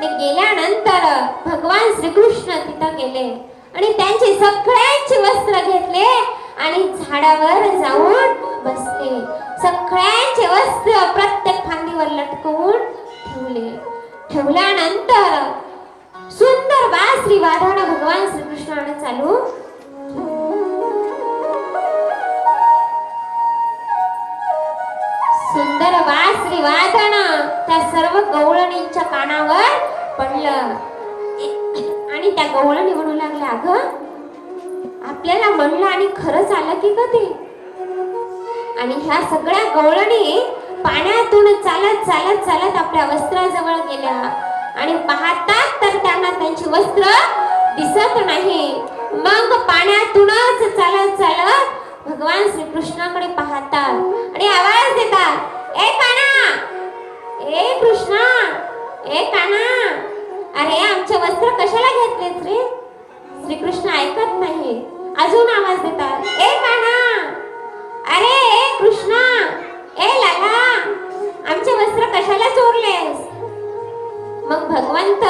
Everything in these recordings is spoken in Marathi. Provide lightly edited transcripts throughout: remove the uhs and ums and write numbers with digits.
आणि गेल्यानंतर भगवान श्रीकृष्ण तिथं गेले आणि त्यांचे सगळ्यांचे वस्त्र घेतले आणि झाडावर जाऊन बसले. सगळ्यांचे वस्त्र प्रत्येक फांदीवर लटकवून ठेवले. ठेवल्यानंतर सुंदर बासरी वादन भगवान श्रीकृष्णाने चालू. सुंदर बासरी वादन त्या सर्व गवळणींच्या कानावर पडलं आणि त्या गवळणी म्हणू लागल्या, अगं आपल्याला म्हणलं आणि खरंच आलं की ग ते. आणि ह्या सगळ्या गवळणी पाण्यातून चालत चालत चालत आपल्या वस्त्राजवळ गेल्या आणि पाहतात तर त्यांना त्यांची वस्त्र दिसत नाही. मग पाण्यातूनच चालत चालत भगवान श्रीकृष्णाकडे पाहतात आणि आवाज देतात, ए काना, ए कृष्णा, ए काना, अरे आमचे वस्त्र कशाला घेतलेस रे. श्रीकृष्ण ऐकत नाही. अजून आवाज देतात, ए काना, अरे ए कृष्णा, ए लाला, आमचे वस्त्र कशाला चोरलेस. मग भगवंत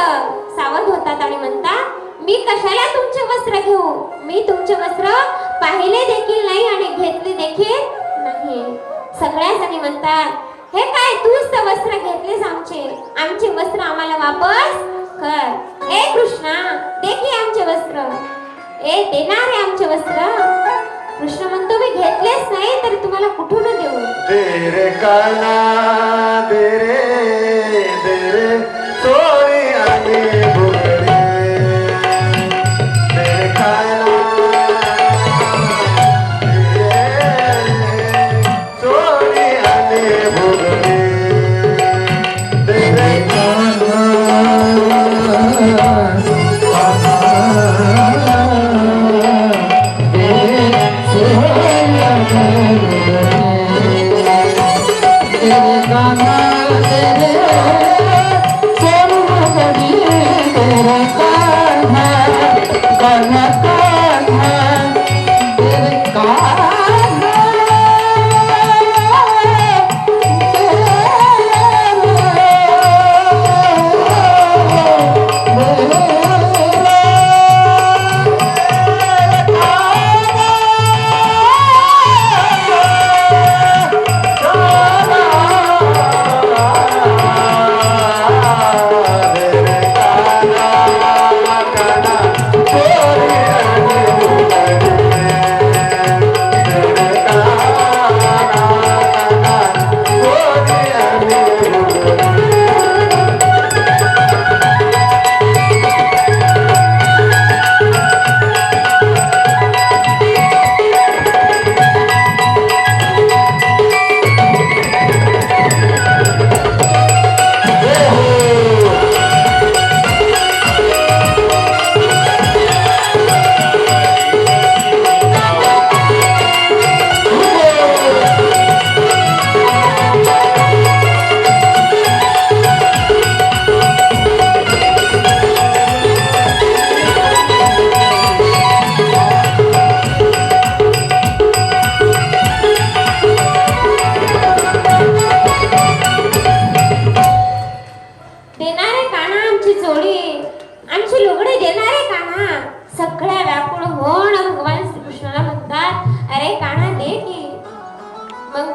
सावध होतात आणि म्हणतात, मी कशाला तुमचे वस्त्र घेऊ. मी तुमचे वस्त्र पाहिले देखील नाही आणि घेतले देखील नाही. सगळ्या जणी म्हणतात, हे काय तूच तर वस्त्र घेतलेस आमचे वस्त्र आम्हाला वापस कर. ए कृष्णा, दे की आमचे वस्त्र. ए देणार आहे आमचे वस्त्र. कृष्ण म्हणतो, मी घेतलेच नाही तर तुम्हाला कुठून देऊ. दे रे काना, दे रे सोनी आणि भुगडी. दे रे काना, दे रे सोनी आणि भुगडी. दे रे काना,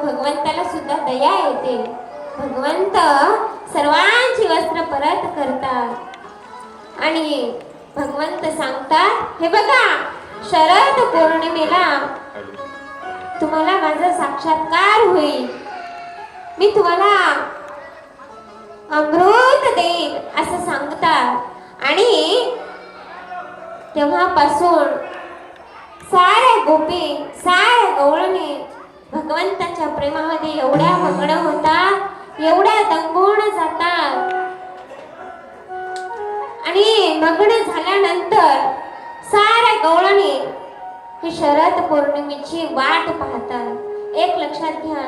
भगवंताला सुद्धा दया येते. भगवंत सर्वांची वस्त्र परत करतात आणि भगवंत सांगतात, हे बघा शरद पौर्णिमेला तुम्हाला माझा साक्षात्कार होईल. मी तुम्हाला अमृत देईन असं सांगतात. आणि तेव्हापासून साऱ्या गोपी साऱ्या गवळणी भगवंताच्या प्रेमामध्ये एवढ्या मग्न होतात, एवढ्या दंगून जातात. आणि मग्न झाल्यानंतर साऱ्या गवळणी ही शरद पौर्णिमेची वाट पाहतात. एक लक्षात घ्या,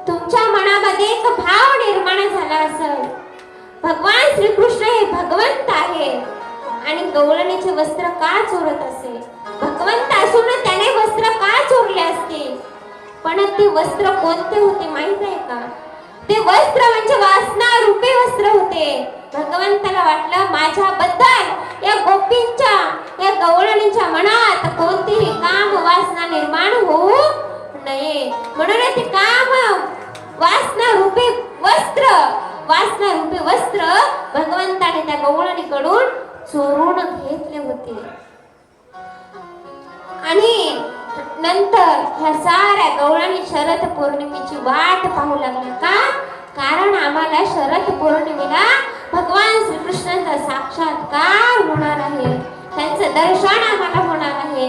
तुमच्या मनामध्ये एक भाव निर्माण झाला असेल, भगवान श्रीकृष्ण हे भगवंत आहे आणि गवळणीचे वस्त्र का चोरत असेल. भगवंत असून त्याने वस्त्र का चोरले असते. पण ते वस्त्र कोणते होते माहित आहे का? ते वस्त्र म्हणजे वासना रूपी वस्त्र होते. भगवंताला वाटलं माझ्याबद्दल या गोपींच्या या गवळणीच्या मनात कोणतीही काम वासना निर्माण होऊ नये, म्हणून ते काम वासना रूपी वस्त्र भगवंताने त्या गवळणीकडून चोरून घेतले होते. आणि नंतर ह्या साऱ्या गवळणी शरद पौर्णिमेची वाट पाहू लागल्या. का? कारण आम्हाला शरद पौर्णिमेला भगवान श्रीकृष्णाचा साक्षात्कार होणार आहे, त्यांचं दर्शन आम्हाला होणार आहे.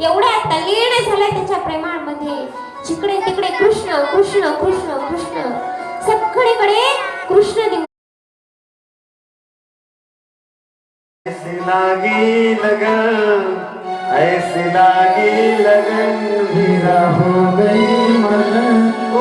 एवढ्या तल्लीन झाल्या त्याच्या प्रेमामध्ये, जिकडे तिकडे कृष्ण कृष्ण कृष्ण कृष्ण, सगळीकडे कृष्ण दिवस. ऐसी लागी लगन, ऐसी लागी लगन, हीरा हो गई मन, ओ